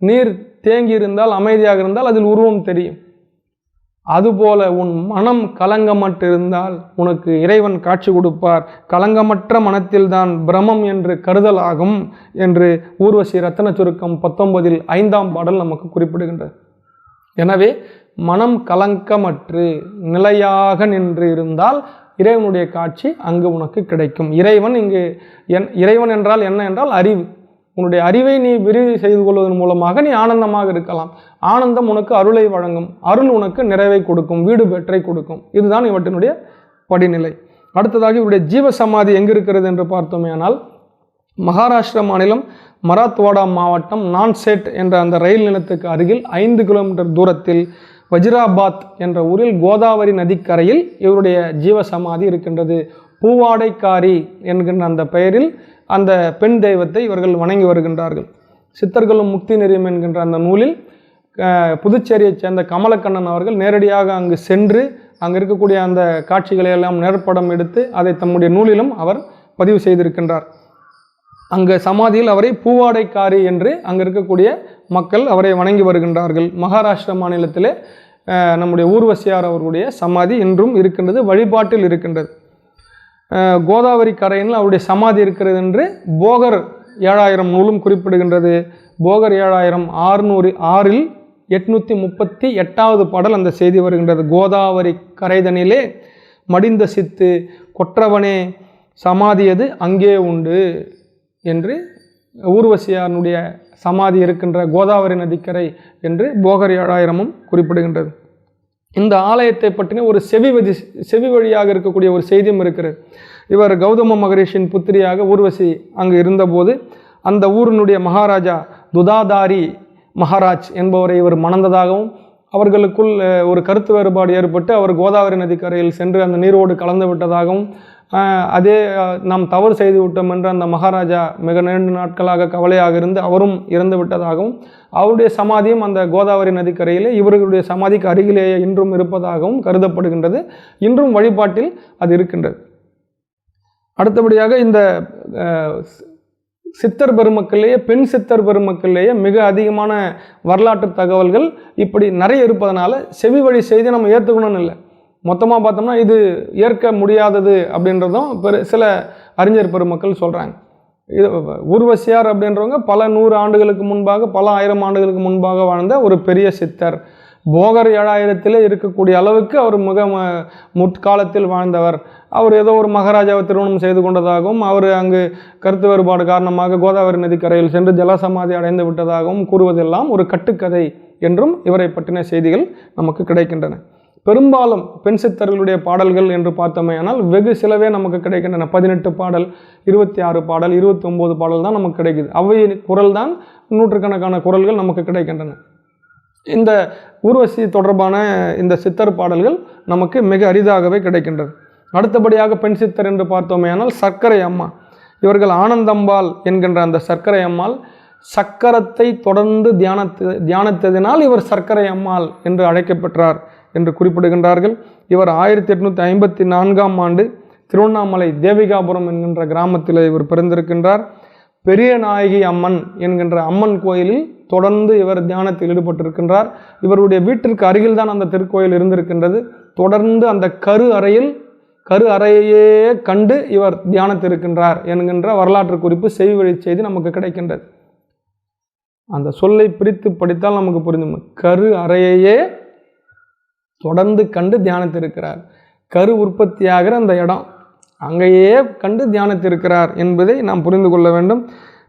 நீர் தேங்கி இருந்தால் அமைதியாக இருந்தால் அதில் உருவம் தெரியும். அதுபோல உன் மனம் கலங்கமற்றிருந்தால் உனக்கு இறைவன் காட்சி கொடுப்பார். கலங்கமற்ற மனத்தில்தான் பிரமம் என்று கருதலாகும் என்று ஊர்வசி ரத்தின சுருக்கம் 19இல் 5ஆம் பாடல் நமக்கு குறிப்பிடுகின்றது. எனவே மனம் கலங்கமற்று நிலையாக நின்று இருந்தால் இறைவனுடைய காட்சி அங்கு உனக்கு கிடைக்கும். இறைவன் என்றால் என்ன என்றால் அறிவு. உன்னுடைய அறிவை நீ விரிவு செய்து கொள்வதன் மூலமாக நீ ஆனந்தமாக இருக்கலாம். ஆனந்தம் உனக்கு அருளை வழங்கும். அருள் உனக்கு நிறைவை கொடுக்கும், வீடு பெற்றை கொடுக்கும். இதுதான் இவற்றினுடைய படிநிலை. அடுத்ததாக இவருடைய ஜீவசமாதி எங்கு இருக்கிறது என்று பார்த்தோமேயானால் மகாராஷ்டிரா மாநிலம் மராத்வாடா மாவட்டம் நான்செட் என்ற அந்த ரயில் நிலையத்துக்கு அருகில் 5 கிலோமீட்டர் தூரத்தில் வஜிராபாத் என்ற ஊரில் கோதாவரி நதிக்கரையில் இவருடைய ஜீவசமாதி இருக்கின்றது. பூவாடைக்காரி என்கின்ற அந்த பெயரில் அந்த பெண் தெய்வத்தை இவர்கள் வணங்கி வருகின்றார்கள். சித்தர்களும் முக்தி நெறியும் என்கின்ற அந்த நூலில் புதுச்சேரியைச் சேர்ந்த கமலக்கண்ணன் அவர்கள் நேரடியாக அங்கு சென்று அங்கு இருக்கக்கூடிய அந்த காட்சிகளை எல்லாம் நேர்படம் எடுத்து அதை தம்முடைய நூலிலும் அவர் பதிவு செய்திருக்கின்றார். அங்கு சமாதியில் அவரை பூவாடைக்காரி என்று அங்கு இருக்கக்கூடிய மக்கள் அவரை வணங்கி வருகின்றார்கள். மகாராஷ்டிரா மாநிலத்திலே நம்முடைய ஊர்வசியார் அவருடைய சமாதி இன்றும் இருக்கின்றது, வழிபாட்டில் இருக்கின்றது. கோதாவரி கரையில் அவருடைய சமாதி இருக்கிறது என்று போகர் ஏழாயிரம் நூலும் குறிப்பிடுகின்றது. போகர் 7606 838வது பாடல் அந்த செய்தி வருகின்றது. கோதாவரி கரைதனிலே மடிந்த சித்து கொற்றவனே சமாதியது அங்கே உண்டு என்று ஊர்வசியானுடைய சமாதி இருக்கின்ற கோதாவரி நதிக்கரை என்று போகர் 7000 குறிப்பிடுகின்றது. இந்த ஆலயத்தை பற்றின ஒரு செவி வழியாக இருக்கக்கூடிய ஒரு செய்தியும் இருக்கிறது. இவர் கௌதம மகரிஷியின் புத்திரியாக ஊர்வசி அங்கு இருந்தபோது அந்த ஊரினுடைய மகாராஜா துதாதாரி மகாராஜ் என்பவரை இவர் மணந்ததாகவும் அவர்களுக்குள் ஒரு கருத்து வேறுபாடு ஏற்பட்டு அவர் கோதாவரி நதிக்கரையில் சென்று அந்த நீரோடு கலந்து விட்டதாகவும் அதே நாம் தவறு செய்து விட்டோம் என்று அந்த மகாராஜா மிக நீண்ட நாட்களாக கவலையாக இருந்து அவரும் இறந்து விட்டதாகவும் அவருடைய சமாதியும் அந்த கோதாவரி நதிக்கரையிலே இவர்களுடைய சமாதிக்கு அருகிலேயே இன்றும் இருப்பதாகவும் கருதப்படுகின்றது. இன்றும் வழிபாட்டில் அது இருக்கின்றது. அடுத்தபடியாக இந்த சித்தர் பெருமக்களிலேயே பெண் சித்தர் பெருமக்களிலேயே மிக அதிகமான வரலாற்று தகவல்கள் இப்படி நிறைய இருப்பதனால செவி வழி செய்தி நம்ம ஏற்றுக்கணும்னு இல்லை. மொத்தமாக பார்த்தோம்னா இது ஏற்க முடியாதது அப்படின்றதும் சில அறிஞர் பெருமக்கள் சொல்கிறாங்க. இது ஊர்வசியார் அப்படின்றவங்க பல 100 ஆண்டுகளுக்கு முன்பாக பல 1000 ஆண்டுகளுக்கு முன்பாக வாழ்ந்த ஒரு பெரிய சித்தர். போகர் 7000 இருக்கக்கூடிய அளவுக்கு அவர் மிக முற்காலத்தில் வாழ்ந்தவர். அவர் ஏதோ ஒரு மகாராஜாவை திருமணம் செய்து கொண்டதாகவும் அவர் அங்கு கருத்து வேறுபாடு காரணமாக கோதாவரி நதிக்கரையில் சென்று ஜலசமாதி அடைந்து விட்டதாகவும் கூறுவதெல்லாம் ஒரு கட்டுக்கதை என்றும் இவரை பற்றின செய்திகள் நமக்கு கிடைக்கின்றன. பெரும்பாலும் பெண் சித்தர்களுடைய பாடல்கள் என்று பார்த்தோமேயானால் வெகு சிலவே நமக்கு கிடைக்கின்றன. 18 பாடல், 26 பாடல், 29 பாடல் தான் நமக்கு கிடைக்குது. அவையின் குரல் தான் நூற்றுக்கணக்கான குரல்கள் நமக்கு கிடைக்கின்றன. இந்த ஊர்வசி தொடர்பான இந்த சித்தர் பாடல்கள் நமக்கு மிக அரிதாகவே கிடைக்கின்றது. அடுத்தபடியாக பெண் சித்தர் என்று பார்த்தோமேயானால் சர்க்கரை அம்மா. இவர்கள் ஆனந்தம்பாள் என்கின்ற அந்த சர்க்கரை அம்மாள் சக்கரத்தை தொடர்ந்து தியானித்ததினால் இவர் சர்க்கரை அம்மாள் என்று அழைக்கப்பெற்றார் என்று குறிப்பிடுகின்றார்கள். இவர் 1854ஆம் ஆண்டு திருவண்ணாமலை தேவிகாபுரம் என்கின்ற கிராமத்தில் இவர் பிறந்திருக்கின்றார். பெரிய நாயகி அம்மன் என்கின்ற அம்மன் கோயிலில் தொடர்ந்து இவர் தியானத்தில் ஈடுபட்டிருக்கின்றார். இவருடைய வீட்டிற்கு அருகில்தான் அந்த திருக்கோயில் இருந்திருக்கின்றது. தொடர்ந்து அந்த கரு அறையையே கண்டு இவர் தியானத்திருக்கின்றார் என்கின்ற வரலாற்று குறிப்பு செவி வழி செய்தி நமக்கு கிடைக்கின்றது. அந்த சொல்லை பிரித்து படித்தால் நமக்கு புரிந்து, கரு அறையையே தொடர்ந்து கண்டு தியானத்திருக்கிறார். கரு உற்பத்தியாகிற அந்த இடம் அங்கேயே கண்டு தியானத்திருக்கிறார் என்பதை நாம் புரிந்து கொள்ள வேண்டும்.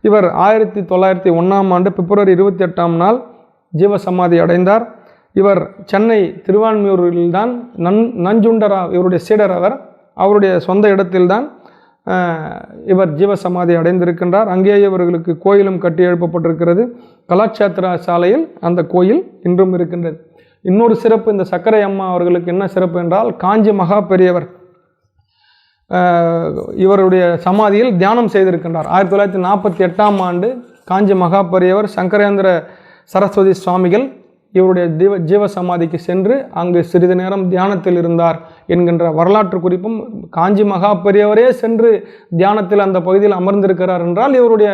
இவர் 1901ஆம் ஆண்டு பிப்ரவரி 28ஆம் நாள் ஜீவசமாதி அடைந்தார். இவர் சென்னை திருவான்மியூரில்தான் நஞ்சுண்டராவ் இவருடைய சீடர் அவருடைய சொந்த இடத்தில்தான் இவர் ஜீவசமாதி அடைந்திருக்கின்றார். அங்கேயே இவர்களுக்கு கோயிலும் கட்டி எழுப்பப்பட்டிருக்கிறது. கலாட்சேத்திர சாலையில் அந்த கோயில் இன்றும் இருக்கின்றது. இன்னொரு சிறப்பு, இந்த சர்க்கரை அம்மா அவர்களுக்கு என்ன சிறப்பு என்றால், காஞ்சி மகா பெரியவர் இவருடைய சமாதியில் தியானம் செய்திருக்கின்றார். 1948ஆம் ஆண்டு காஞ்சி மகா பெரியவர் சங்கரேந்திர சரஸ்வதி சுவாமிகள் இவருடைய ஜீவசமாதிக்கு சென்று அங்கு சிறிது நேரம் தியானத்தில் இருந்தார் என்கின்ற வரலாற்று குறிப்பும், காஞ்சி மகா பெரியவரே சென்று தியானத்தில் அந்த பகுதியில் அமர்ந்திருக்கிறார் என்றால் இவருடைய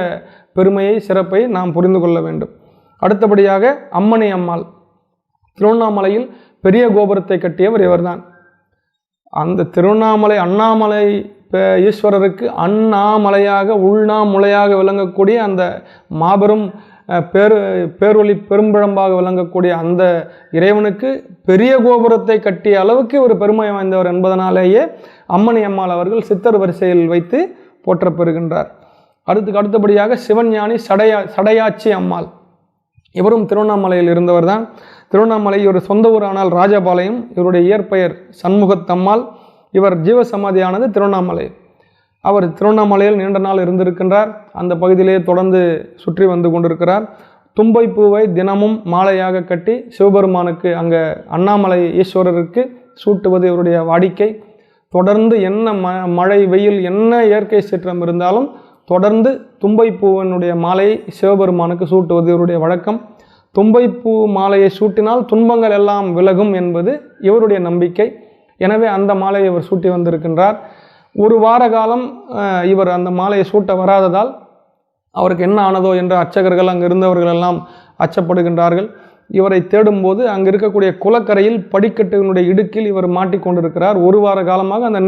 பெருமையை சிறப்பை நாம் புரிந்து கொள்ள வேண்டும். அடுத்தபடியாக அம்மணி அம்மாள். திருவண்ணாமலையில் பெரிய கோபுரத்தை கட்டியவர் இவர்தான். அந்த திருவண்ணாமலை அண்ணாமலை ஈஸ்வரருக்கு அண்ணாமலையாக உள்நாமுலையாக விளங்கக்கூடிய அந்த மாபெரும் பேரொளி பெரும்பிழம்பாக விளங்கக்கூடிய அந்த இறைவனுக்கு பெரிய கோபுரத்தை கட்டிய அளவுக்கு ஒரு பெருமை வாய்ந்தவர் என்பதனாலேயே அம்மணி அம்மாள் அவர்கள் சித்தர் வரிசையில் வைத்து போற்றப்பெறுகின்றார். அடுத்தபடியாக சிவஞானி சடையாச்சி அம்மாள். இவரும் திருவண்ணாமலையில் இருந்தவர் தான். திருவண்ணாமலை இவர் சொந்த ஊரானால் ராஜபாளையம். இவருடைய இயற்பெயர் சண்முகத்தம்மாள். இவர் ஜீவசமாதியானது திருவண்ணாமலை. அவர் திருவண்ணாமலையில் நீண்ட நாள் இருந்திருக்கின்றார். அந்த பகுதியிலேயே தொடர்ந்து சுற்றி வந்து கொண்டிருக்கிறார். தும்பை பூவை தினமும் மாலையாக கட்டி சிவபெருமானுக்கு அங்கே அண்ணாமலை ஈஸ்வரருக்கு சூட்டுவது இவருடைய வாடிக்கை. தொடர்ந்து என்ன மழை வெயில் என்ன இயற்கை சீற்றம் இருந்தாலும் தொடர்ந்து தும்பைப்பூவனுடைய மாலையை சிவபெருமானுக்கு சூட்டுவது இவருடைய வழக்கம். தும்பைப்பூ மாலையை சூட்டினால் துன்பங்கள் எல்லாம் விலகும் என்பது இவருடைய நம்பிக்கை. எனவே அந்த மாலையை இவர் சூட்டி வந்திருக்கின்றார். ஒரு வார காலம் இவர் அந்த மாலையை சூட்ட வராததால் அவருக்கு என்ன ஆனதோ என்று அர்ச்சகர்கள் அங்கு இருந்தவர்கள் எல்லாம் அச்சப்படுகின்றார்கள். இவரை தேடும்போது அங்கு இருக்கக்கூடிய குளக்கரையில் படிக்கட்டுகளுடைய இடுக்கில் இவர் மாட்டிக்கொண்டிருக்கிறார். ஒரு வார காலமாக அந்த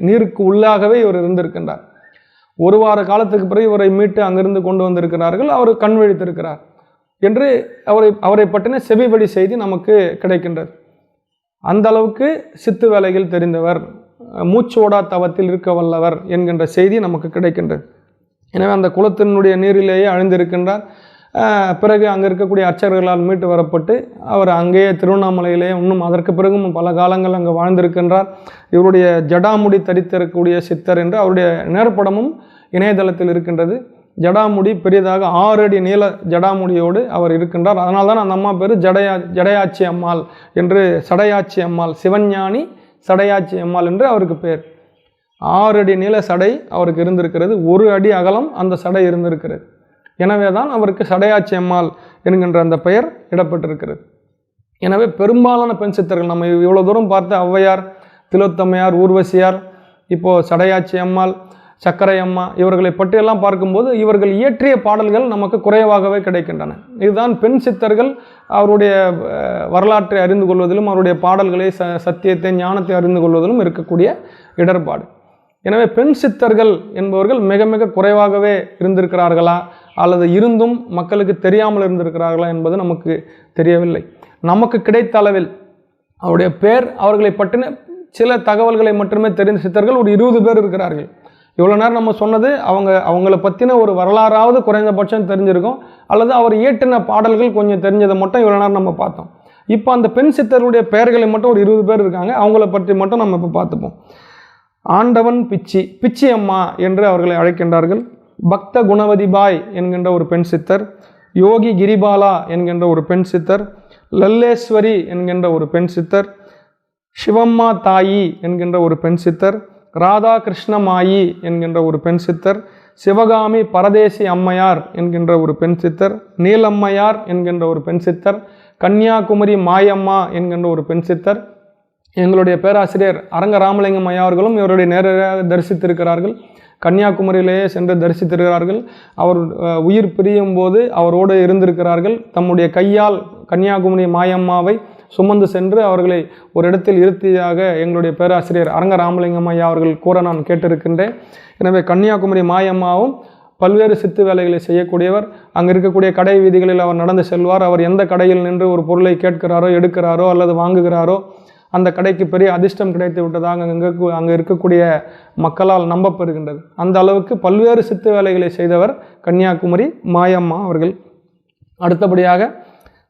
நீருக்கு உள்ளாகவே இவர் இருந்திருக்கின்றார். 1 வார காலத்துக்கு பிறகு இவரை மீட்டு அங்கிருந்து கொண்டு வந்திருக்கிறார்கள், அவர் கண் விழித்திருக்கிறார் என்று அவரை பற்றின செவிவழி செய்தி நமக்கு கிடைக்கின்றது. அந்த அளவுக்கு சித்து வேலைகள் தெரிந்தவர், மூச்சோடா தவத்தில் இருக்க வல்லவர் என்கின்ற செய்தி நமக்கு கிடைக்கின்றது. எனவே அந்த குளத்தினுடைய நீரிலேயே அழிந்திருக்கின்றார். பிறகு அங்கே இருக்கக்கூடிய அர்ச்சகர்களால் மீட்டு வரப்பட்டு அவர் அங்கேயே திருவண்ணாமலையிலே இன்னும் அதற்கு பிறகும் பல காலங்கள் அங்கே வாழ்ந்திருக்கின்றார். இவருடைய ஜடாமுடி தரித்திருக்கக்கூடிய சித்தர் என்று அவருடைய நேர்படமும் இணையதளத்தில் இருக்கின்றது. ஜடாமுடி பெரியதாக 6 அடி நீள ஜடாமுடியோடு அவர் இருக்கின்றார். அதனால தான் அந்த அம்மா பேர் ஜடையாச்சி அம்மாள் என்று, சடையாச்சி அம்மாள், சிவஞானி சடையாச்சி அம்மாள் என்று அவருக்கு பேர். 6 அடி நீள சடை அவருக்கு இருந்திருக்கிறது, 1 அடி அகலம் அந்த சடை இருந்திருக்கிறது. எனவே தான் அவருக்கு சடையாச்சி அம்மாள் என்கின்ற அந்த பெயர் இடப்பட்டிருக்கிறது. எனவே பெரும்பாலான பெண் சித்தர்கள் நம்ம இவ்வளோ தூரம் பார்த்த ஔவையார், திலோத்தமையார், ஊர்வசியார், இப்போது சடையாச்சி அம்மாள், சக்கரை அம்மா, இவர்களை பற்றியெல்லாம் பார்க்கும்போது இவர்கள் இயற்றிய பாடல்கள் நமக்கு குறைவாகவே கிடைக்கின்றன. இதுதான் பெண் சித்தர்கள் அவருடைய வரலாற்றை அறிந்து கொள்வதிலும் அவருடைய பாடல்களை சத்தியத்தை ஞானத்தை அறிந்து கொள்வதிலும் இருக்கக்கூடிய இடர்பாடு. எனவே பெண் சித்தர்கள் என்பவர்கள் மிக மிக குறைவாகவே இருந்திருக்கிறார்களா அல்லது இருந்தும் மக்களுக்கு தெரியாமல் இருந்திருக்கிறார்களா என்பது நமக்கு தெரியவில்லை. நமக்கு கிடைத்த அளவில் அவருடைய பேர், அவர்களை பற்றின சில தகவல்களை மட்டுமே தெரிந்த சித்தர்கள் ஒரு 20 பேர் இருக்கிறார்கள். இவ்வளோ நேரம் நம்ம சொன்னது அவங்கள பற்றின ஒரு வரலாறாவது குறைந்தபட்சம் தெரிஞ்சிருக்கும், அல்லது அவர் இயற்றின பாடல்கள் கொஞ்சம் தெரிஞ்சதை மட்டும் இவ்வளோ நேரம் நம்ம பார்த்தோம். இப்போ அந்த பெண் சித்தருடைய பெயர்களை மட்டும் ஒரு 20 பேர் இருக்காங்க, அவங்கள பற்றி மட்டும் நம்ம இப்போ பார்த்துப்போம். ஆண்டவன் பிச்சி, பிச்சி அம்மா என்று அவர்களை அழைக்கின்றார்கள். பக்த குணவதிபாய் என்கின்ற ஒரு பெண் சித்தர், யோகி கிரிபாலா என்கின்ற ஒரு பெண் சித்தர், லல்லேஸ்வரி என்கின்ற ஒரு பெண் சித்தர், சிவம்மா தாயி என்கின்ற ஒரு பெண் சித்தர், ராதா கிருஷ்ணமாயி என்கின்ற ஒரு பெண் சித்தர், சிவகாமி பரதேசி அம்மையார் என்கின்ற ஒரு பெண் சித்தர், நீலம்மையார் என்கின்ற ஒரு பெண் சித்தர், கன்னியாகுமரி மாயம்மா என்கின்ற ஒரு பெண் சித்தர். எங்களுடைய பேராசிரியர் அரங்க ராமலிங்கம் ஐயா அவர்களும் இவருடைய நேரடியாக தரிசித்திருக்கிறார்கள். கன்னியாகுமரியிலேயே சென்று தரிசித்திருக்கிறார்கள். அவர் உயிர் பிரியும் போது அவரோடு இருந்திருக்கிறார்கள். தம்முடைய கையால் கன்னியாகுமரி மாயம்மாவை சுமந்து சென்று அவர்களை ஒரு இடத்தில் இருத்தியாக எங்களுடைய பேராசிரியர் அரங்க ராமலிங்கம் ஐயா அவர்கள் கூற நான் கேட்டிருக்கின்றேன். எனவே கன்னியாகுமரி மாயம்மாவும் பல்வேறு சித்து வேலைகளை செய்யக்கூடியவர். அங்கே இருக்கக்கூடிய கடை வீதிகளில் அவர் நடந்து செல்வார். அவர் எந்த கடையில் நின்று ஒரு பொருளை கேட்கிறாரோ, எடுக்கிறாரோ அல்லது வாங்குகிறாரோ அந்த கடைக்கு பெரிய அதிர்ஷ்டம் கிடைத்து விட்டதாக அங்கே இருக்கக்கூடிய மக்களால் நம்பப்படுகின்றது. அந்த அளவுக்கு பல்வேறு சித்து வேலைகளை செய்தவர் கன்னியாகுமரி மாயம்மா அவர்கள். அடுத்தபடியாக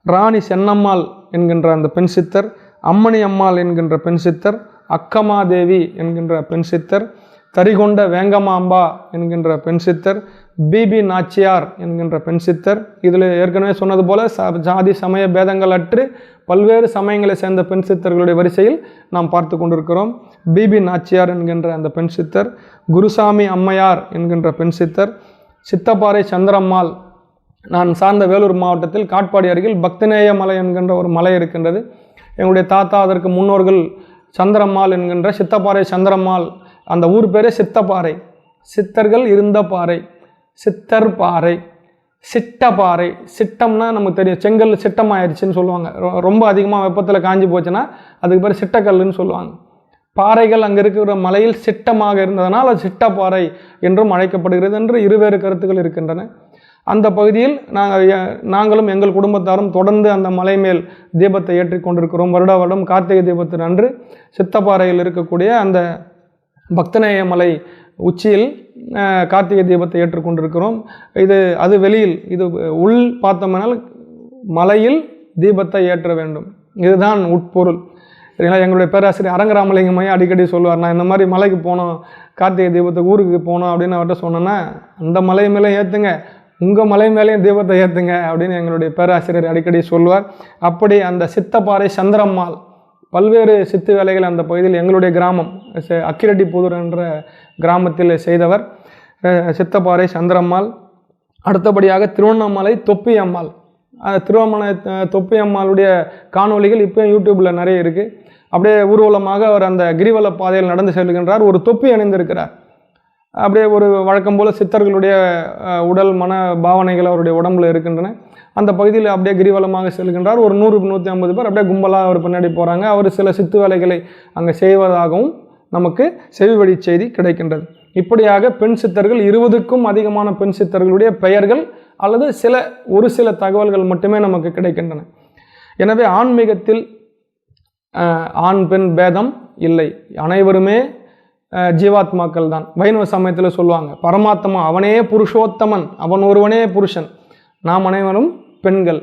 ராணி சென்னம்மாள் என்கின்ற அந்த பெண் சித்தர், அம்மணி அம்மாள் என்கின்ற பெண் சித்தர், அக்கமாதேவி என்கின்ற பெண் சித்தர், தரிகொண்ட வேங்கமாம்பா என்கின்ற பெண் சித்தர், பிபி நாச்சியார் என்கின்ற பெண் சித்தர். இதில் ஏற்கனவே சொன்னது போல ஜாதி சமய பேதங்கள் அற்று பல்வேறு சமயங்களை சேர்ந்த பெண் சித்தர்களுடைய வரிசையில் நாம் பார்த்து கொண்டிருக்கிறோம். பிபி நாச்சியார் என்கின்ற அந்த பெண் சித்தர், குருசாமி அம்மையார் என்கின்ற பெண் சித்தர், சித்தப்பாறை சந்திரம்மாள். நான் சார்ந்த வேலூர் மாவட்டத்தில் காட்பாடி அருகில் பக்திநேய மலை என்கின்ற ஒரு மலை இருக்கின்றது. எங்களுடைய தாத்தா அதற்கு முன்னோர்கள் சந்திரம்மாள் என்கின்ற சித்தப்பாறை சந்திரம்மாள், அந்த ஊர் பேரே சித்தப்பாறை, சித்தர்கள் இருந்த பாறை, சித்தர் பாறை, சிட்டப்பாறை. சிட்டம்னா நமக்கு தெரியும், செங்கல் சிட்டம் ஆயிடுச்சுன்னு சொல்லுவாங்க. ரொம்ப அதிகமாக வெப்பத்தில் காஞ்சி போச்சுன்னா அதுக்கு பேர் சிட்டக்கல்லுன்னு சொல்லுவாங்க. பாறைகள் அங்கே இருக்கிற மலையில் சிட்டமாக இருந்ததனால் அது சிட்டப்பாறை என்றும் அழைக்கப்படுகிறது என்று இருவேறு கருத்துக்கள் இருக்கின்றன. அந்த பகுதியில் நாங்களும் எங்கள் குடும்பத்தாரும் தொடர்ந்து அந்த மலை மேல் தீபத்தை ஏற்றி கொண்டிருக்கிறோம். வருட வருடம் கார்த்திகை தீபத்தின் அன்று சித்தப்பாறையில் இருக்கக்கூடிய அந்த பக்தநேய மலை உச்சியில் கார்த்திகை தீபத்தை ஏற்றுக்கொண்டிருக்கிறோம். அது வெளியில், இது உள் பார்த்தோம்னால் மலையில் தீபத்தை ஏற்ற வேண்டும், இதுதான் உட்பொருள். எங்களுடைய பேராசிரியர் அரங்க ராமலிங்கம் ஐயா அடிக்கடி சொல்லுவார், நான் இந்த மாதிரி மலைக்கு போனோம், கார்த்திகை தீபத்துக்கு ஊருக்கு போனோம் அப்படின்னு அவர்கிட்ட சொன்னேன்னா, அந்த மலை மேலே ஏற்றுங்க, உங்கள் மலை மேலேயும் தீபத்தை ஏற்றுங்க அப்படின்னு எங்களுடைய பேராசிரியர் அடிக்கடி சொல்லுவார். அப்படி அந்த சித்தப்பாறை சந்திரம்மாள் பல்வேறு சித்து வேலைகள் அந்த பகுதியில் எங்களுடைய கிராமம் அக்கிரெட்டிப்புதூர் என்ற கிராமத்தில் செய்தவர் சித்தப்பாறை சந்திரம்மாள். அடுத்தபடியாக திருவண்ணாமலை தொப்பி அம்மாள். திருவண்ணாமலை தொப்பி அம்மாளுடைய காணொலிகள் இப்போ யூடியூப்பில் நிறைய இருக்குது. அப்படியே ஊர்வலமாக அவர் அந்த கிரிவல பாதையில் நடந்து செல்கின்றார், ஒரு தொப்பி அணிந்திருக்கிறார். அப்படியே ஒரு வழக்கம் போல் சித்தர்களுடைய உடல் மன பாவனைகள் அவருடைய உடம்புல இருக்கின்றன. அந்த பகுதியில் அப்படியே கிரிவலமாக செல்கின்றார். ஒரு 100-150 பேர் அப்படியே கும்பலாக அவர் பின்னாடி போகிறாங்க. அவர் சில சித்து வேலைகளை அங்கே செய்வதாகவும் நமக்கு செவிவழி செய்தி கிடைக்கின்றது. இப்படியாக பெண் சித்தர்கள் 20க்கும் அதிகமான பெண் சித்தர்களுடைய பெயர்கள் அல்லது ஒரு சில தகவல்கள் மட்டுமே நமக்கு கிடைக்கின்றன. எனவே ஆன்மீகத்தில் ஆண் பெண் பேதம் இல்லை, அனைவருமே ஜீவாத்மாக்கள் தான். வைணவ சமயத்தில் சொல்லுவாங்க, பரமாத்மா அவனே புருஷோத்தமன், அவன் ஒருவனே புருஷன், நாம் அனைவரும் பெண்கள்.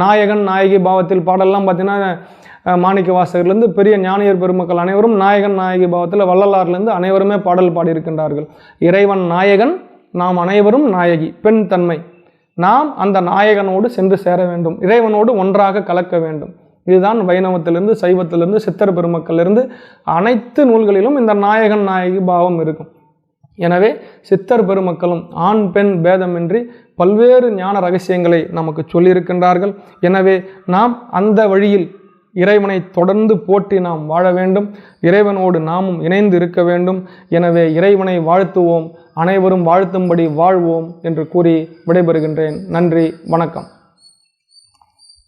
நாயகன் நாயகி பாவத்தில் பாடலாம் பார்த்தீங்கன்னா மாணிக்க வாசகர்லேருந்து பெரிய ஞானியர் பெருமக்கள் அனைவரும் நாயகன் நாயகி பாவத்தில், வள்ளலார்லேருந்து அனைவருமே பாடல் பாடியிருக்கின்றார்கள். இறைவன் நாயகன், நாம் அனைவரும் நாயகி, பெண் தன்மை. நாம் அந்த நாயகனோடு சென்று சேர வேண்டும், இறைவனோடு ஒன்றாக கலக்க வேண்டும். இதுதான் வைணவத்திலிருந்து சைவத்திலிருந்து சித்தர் பெருமக்களிலிருந்து அனைத்து நூல்களிலும் இந்த நாயகன் நாயகி பாவம் இருக்கும். எனவே சித்தர் பெருமக்களும் ஆண் பெண் பேதமின்றி பல்வேறு ஞான ரகசியங்களை நமக்கு சொல்லியிருக்கின்றார்கள். எனவே நாம் அந்த வழியில் இறைவனை தொடர்ந்து போற்றி நாம் வாழ வேண்டும், இறைவனோடு நாமும் இணைந்து இருக்க வேண்டும். எனவே இறைவனை வாழ்த்துவோம், அனைவரும் வாழ்த்தும்படி வாழ்வோம் என்று கூறி விடைபெறுகின்றேன். நன்றி, வணக்கம்.